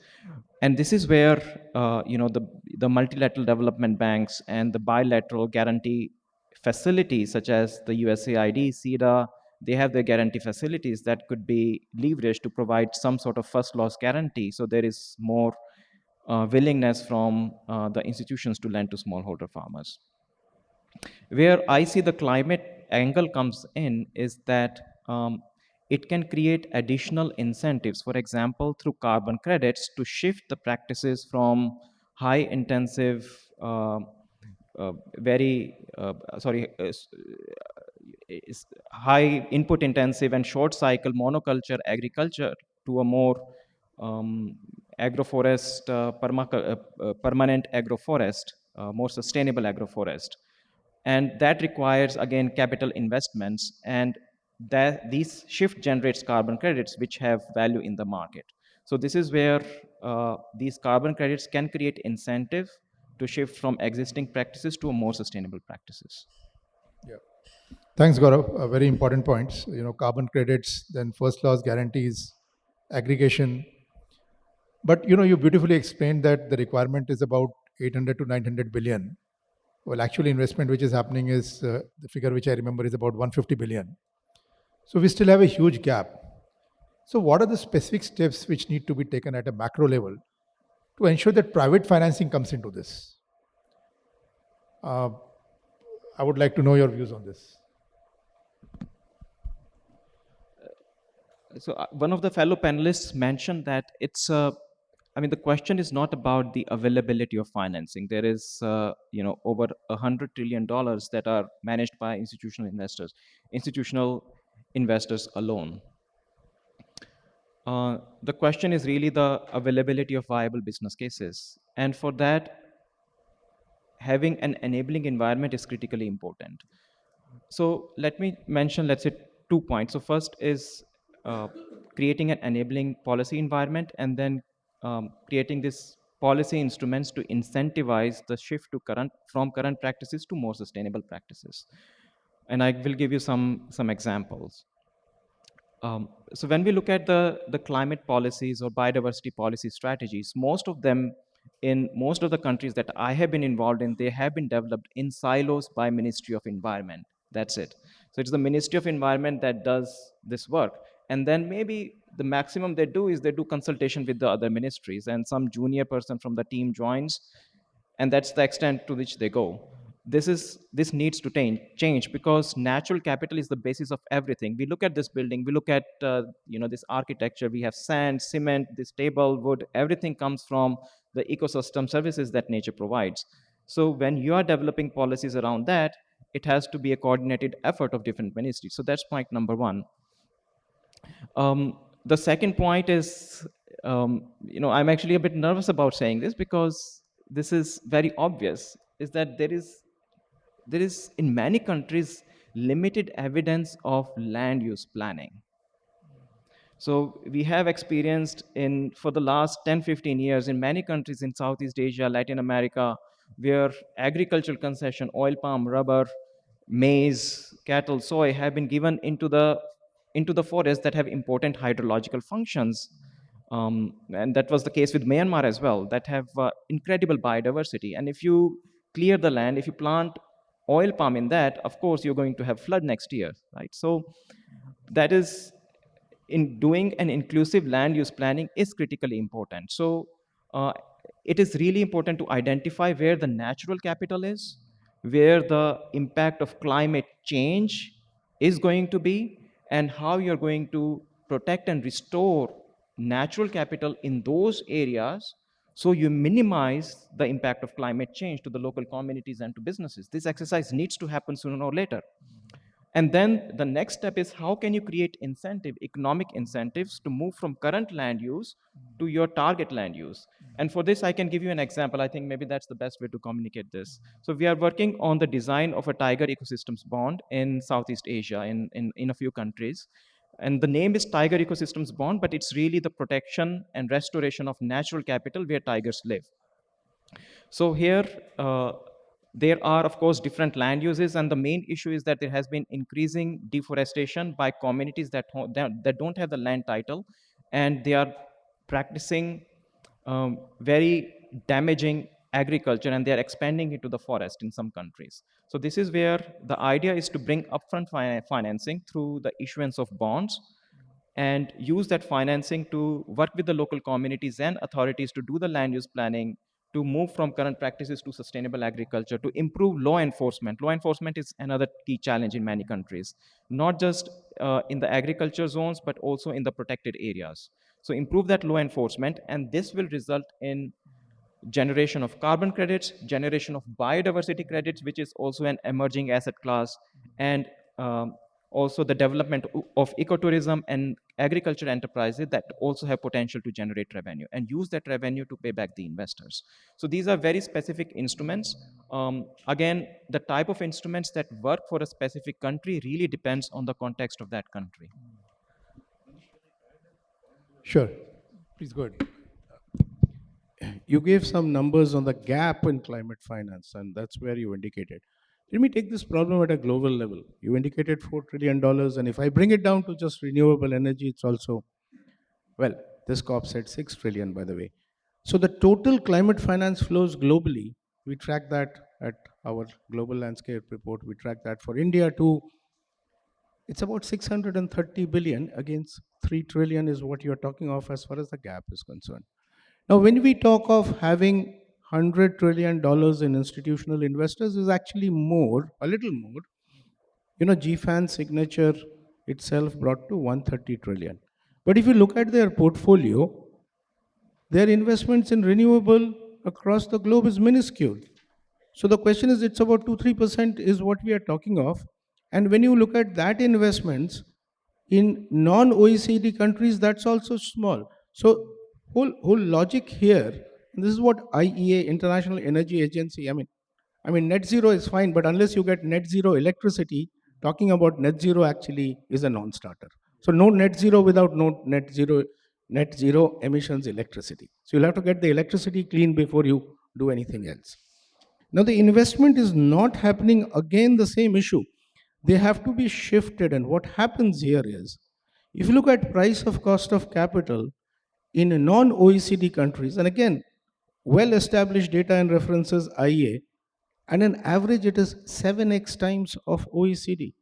And this is where the multilateral development banks and the bilateral guarantee facilities such as the USAID, CEDA, they have their guarantee facilities that could be leveraged to provide some sort of first loss guarantee. So there is more willingness from the institutions to lend to smallholder farmers. Where I see the climate angle comes in is that it can create additional incentives, for example, through carbon credits to shift the practices from high intensive, very, sorry, is high input intensive and short cycle monoculture agriculture to a more agroforest, permanent agroforest, more sustainable agroforest. And that requires, again, capital investments. And that these shift generates carbon credits, which have value in the market. So this is where these carbon credits can create incentive to shift from existing practices to a more sustainable practices. Yeah. Thanks, Gaurav. Very important points. Carbon credits, then first loss guarantees, aggregation. But you beautifully explained that the requirement is about 800 to 900 billion. Well, actually, investment which is happening is the figure which I remember is about 150 billion. So we still have a huge gap. So, what are the specific steps which need to be taken at a macro level to ensure that private financing comes into this? Uh, I would like to know your views on this. So one of the fellow panelists mentioned that I mean, the question is not about the availability of financing. There is, over $100 trillion that are managed by institutional investors alone. The question is really the availability of viable business cases. And for that, having an enabling environment is critically important. So let me mention, let's say, 2 points. So first is creating an enabling policy environment, and then creating this policy instruments to incentivize the shift to from current practices to more sustainable practices. And I will give you some examples. So when we look at the climate policies or biodiversity policy strategies, most of them in most of the countries that I have been involved in, they have been developed in silos by Ministry of Environment. That's it. So it's the Ministry of Environment that does this work. And then maybe the maximum they do is they do consultation with the other ministries, and some junior person from the team joins, and that's the extent to which they go. This needs to change, because natural capital is the basis of everything. We look at this building, we look at this architecture, we have sand, cement, this table, wood, everything comes from the ecosystem services that nature provides. So when you are developing policies around that, it has to be a coordinated effort of different ministries. So that's point number one. The second point is, I'm actually a bit nervous about saying this, because this is very obvious, is that there is in many countries limited evidence of land use planning. So we have experienced in for the last 10, 15 years in many countries in Southeast Asia, Latin America, where agricultural concession, oil palm, rubber, maize, cattle, soy have been given into the forests that have important hydrological functions. And that was the case with Myanmar as well, that have incredible biodiversity. And if you clear the land, if you plant oil palm in that, of course you're going to have flood next year, right? So that is, in doing an inclusive land use planning is critically important. So uh, it is really important to identify where the natural capital is, where the impact of climate change is going to be, and how you're going to protect and restore natural capital in those areas, so you minimize the impact of climate change to the local communities and to businesses. This exercise needs to happen sooner or later. And then the next step is, how can you create economic incentives to move from current land use to your target land use? And for this, I can give you an example. I think maybe that's the best way to communicate this. So we are working on the design of a tiger ecosystems bond in Southeast Asia, in a few countries. And the name is Tiger Ecosystems Bond, but it's really the protection and restoration of natural capital where tigers live. So here, there are, of course, different land uses, and the main issue is that there has been increasing deforestation by communities that don't have the land title, and they are practicing very damaging agriculture, and they are expanding into the forest in some countries. So this is where the idea is to bring upfront financing through the issuance of bonds, and use that financing to work with the local communities and authorities to do the land use planning, to move from current practices to sustainable agriculture, to improve law enforcement. Law enforcement is another key challenge in many countries, not just in the agriculture zones, but also in the protected areas. So improve that law enforcement, and this will result in generation of carbon credits, generation of biodiversity credits, which is also an emerging asset class, and also the development of ecotourism and agriculture enterprises that also have potential to generate revenue, and use that revenue to pay back the investors. So these are very specific instruments. Again, the type of instruments that work for a specific country really depends on the context of that country. Sure. Please go ahead. You gave some numbers on the gap in climate finance, and that's where you indicated. Let me take this problem at a global level. You indicated $4 trillion, and if I bring it down to just renewable energy, it's also, well, this COP said 6 trillion, by the way. So the total climate finance flows globally, we track that at our global landscape report. We track that for India too. It's about 630 billion against 3 trillion is what you're talking of as far as the gap is concerned. Now, when we talk of having $100 trillion in institutional investors, is actually more, a little more. You know, GFAN's signature itself brought to 130 trillion. But if you look at their portfolio, their investments in renewable across the globe is minuscule. So the question is, it's about 2-3% is what we are talking of. And when you look at that investments in non-OECD countries, that's also small. So whole logic here, and this is what IEA, International Energy Agency, I mean, net zero is fine, but unless you get net zero electricity, talking about net zero actually is a non-starter. So no net zero without no net zero emissions electricity. So you'll have to get the electricity clean before you do anything else. Now the investment is not happening, again the same issue. They have to be shifted, and what happens here is, if you look at price of cost of capital in non-OECD countries, and again, well-established data and references IEA, and an average it is 7x times of OECD.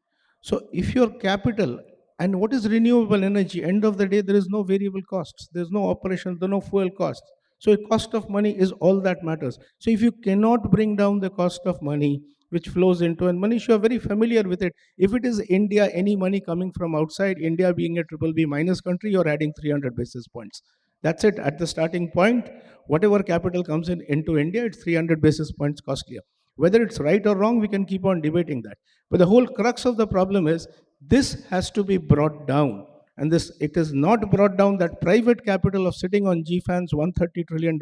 So if your capital, and what is renewable energy, end of the day there is no variable costs, there's no operation, there's no fuel costs. So cost of money is all that matters. So if you cannot bring down the cost of money which flows into, and Manish, you are very familiar with it. If it is India, any money coming from outside, India being a triple B minus country, you're adding 300 basis points. That's it at the starting point. Whatever capital comes in into India, it's 300 basis points costlier. Whether it's right or wrong, we can keep on debating that. But the whole crux of the problem is this has to be brought down. And this, it is not brought down, that private capital of sitting on GFAN's $130 trillion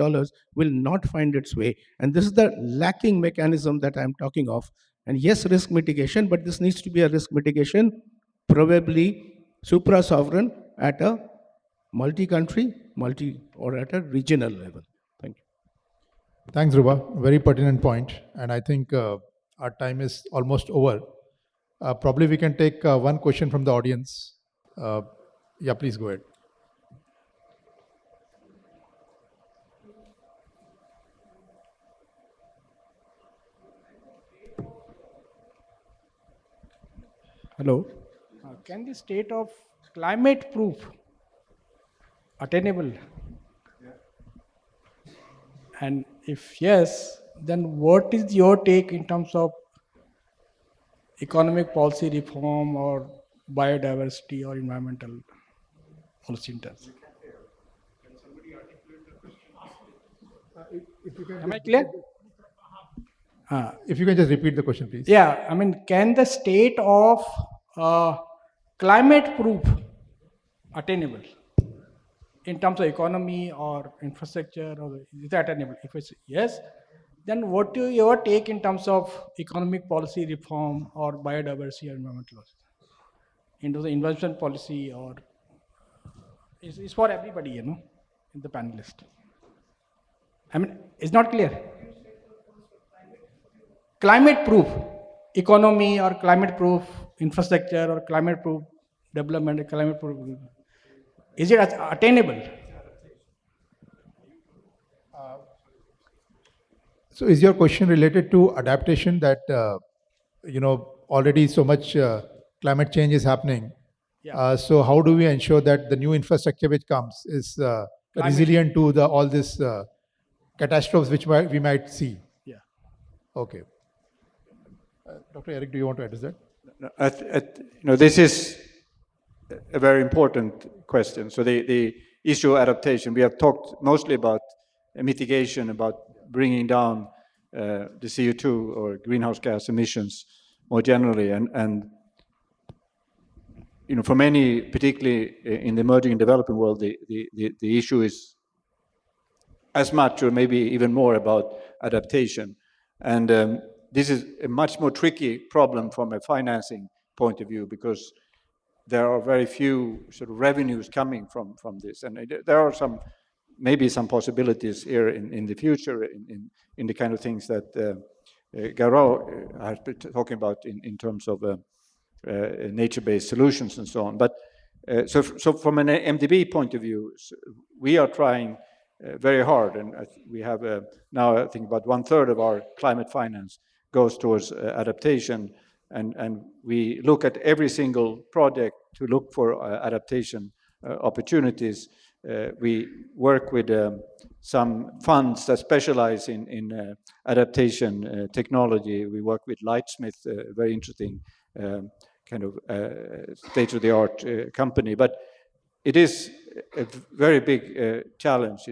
will not find its way. And this is the lacking mechanism that I'm talking of. And yes, risk mitigation, but this needs to be a risk mitigation, probably supra-sovereign at a multi-country, or at a regional level. Thank you. Thanks, Ruba. Very pertinent point. And I think our time is almost over. Probably we can take one question from the audience. Yeah, please go ahead. Hello. Can the state of climate proof attainable? And if yes, then what is your take in terms of economic policy reform or biodiversity or environmental policy in terms? Am I clear? If you can just repeat the question, please. Yeah, I mean, can the state of climate proof attainable in terms of economy or infrastructure, or is that attainable? If it's yes, then what do your take in terms of economic policy reform or biodiversity or environmental laws? Into the investment policy, or it's for everybody, in the panelist. I mean, it's not clear. climate proof economy or climate proof infrastructure or climate proof development, climate proof, is it attainable? So is your question related to adaptation that, already so much climate change is happening? Yeah. So how do we ensure that the new infrastructure which comes is Climate resilient to all this catastrophes which we might see? Yeah. Okay. Dr. Eric, do you want to address that? This is a very important question. So the issue of adaptation, we have talked mostly about mitigation, about bringing down the CO2 or greenhouse gas emissions more generally, and for many, particularly in the emerging and developing world, the issue is as much or maybe even more about adaptation. And this is a much more tricky problem from a financing point of view, because there are very few sort of revenues coming from this. And there are maybe some possibilities here in the future in the kind of things that Garo has been talking about in terms of nature-based solutions and so on. But so from an MDB point of view, we are trying very hard, and we have now I think about 1/3 of our climate finance goes towards adaptation, and we look at every single project to look for adaptation opportunities. We work with some funds that specialize in adaptation technology. We work with Lightsmith, a very interesting kind of state-of-the-art company. But it is a very big challenge.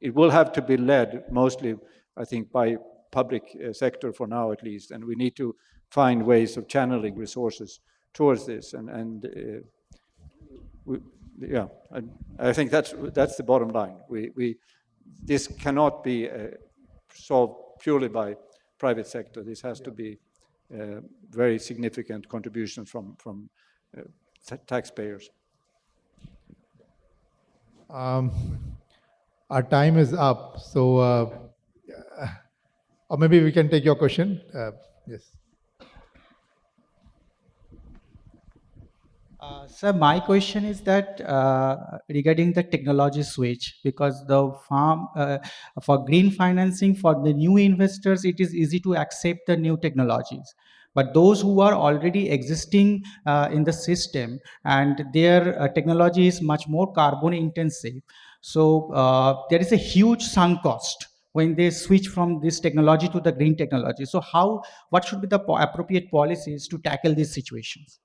It will have to be led mostly, I think, by public sector for now at least, and we need to find ways of channeling resources towards this. I think that's the bottom line. This cannot be solved purely by private sector. This has to be very significant contributions from taxpayers. Our time is up, so or maybe we can take your question. Yes. Sir, my question is that regarding the technology switch, because the farm for green financing for the new investors, it is easy to accept the new technologies. But those who are already existing in the system and their technology is much more carbon intensive, so there is a huge sunk cost when they switch from this technology to the green technology. So what should be the appropriate policies to tackle these situations?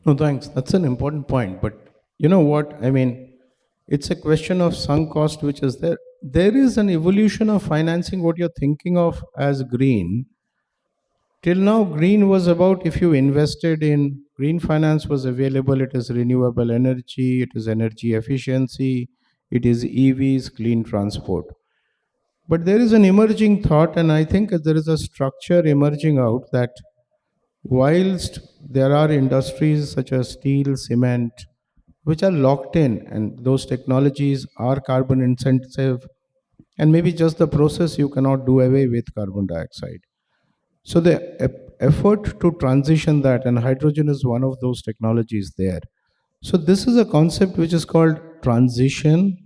No, thanks. That's an important point. But you know what? I mean, it's a question of sunk cost which is there. There is an evolution of financing what you're thinking of as green. Till now, green was about if you invested in green finance was available, it is renewable energy, it is energy efficiency, it is EVs, clean transport. But there is an emerging thought, and I think there is a structure emerging out that whilst there are industries such as steel, cement, which are locked in, and those technologies are carbon intensive, and maybe just the process you cannot do away with carbon dioxide. So the effort to transition that, and hydrogen is one of those technologies there. So this is a concept which is called transition,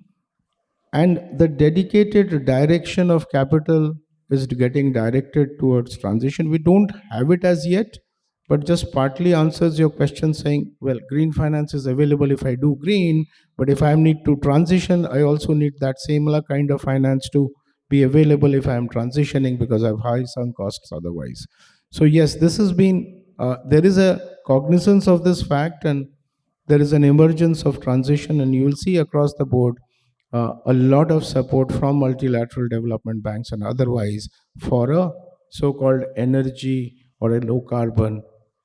and the dedicated direction of capital is getting directed towards transition. We don't have it as yet, but just partly answers your question saying, well, green finance is available if I do green, but if I need to transition, I also need that similar kind of finance to be available if I am transitioning, because I have high sunk costs otherwise. So yes, this has been, there is a cognizance of this fact, and there is an emergence of transition, and you will see across the board a lot of support from multilateral development banks and otherwise for a so-called energy or a low carbon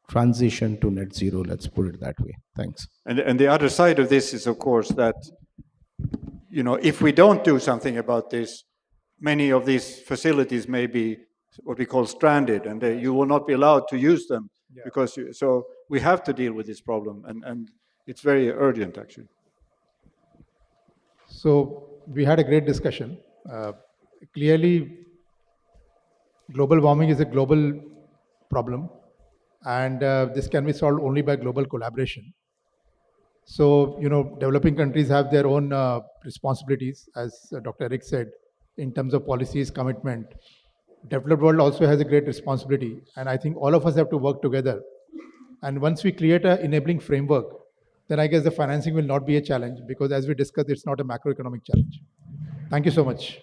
transition to net zero. Let's put it that way. Thanks. And the other side of this is, of course, that if we don't do something about this, many of these facilities may be what we call stranded, and you will not be allowed to use them because so we have to deal with this problem, and it's very urgent actually. So we had a great discussion. Clearly, global warming is a global problem, and this can be solved only by global collaboration. So, developing countries have their own responsibilities, as Dr. Eric said, in terms of policies, commitment. Developed world also has a great responsibility, and I think all of us have to work together. And once we create an enabling framework, then I guess the financing will not be a challenge because, as we discussed, it's not a macroeconomic challenge. Thank you so much.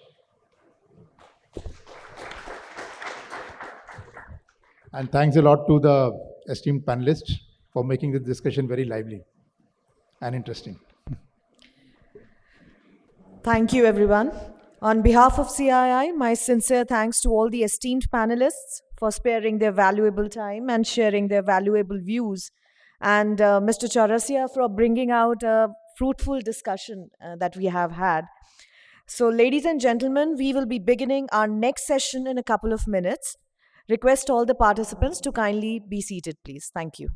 And thanks a lot to the esteemed panelists for making this discussion very lively and interesting. Thank you, everyone. On behalf of CII, my sincere thanks to all the esteemed panelists for sparing their valuable time and sharing their valuable views, and Mr. Chaurasia for bringing out a fruitful discussion that we have had. So, ladies and gentlemen, we will be beginning our next session in a couple of minutes. Request all the participants to kindly be seated, please. Thank you.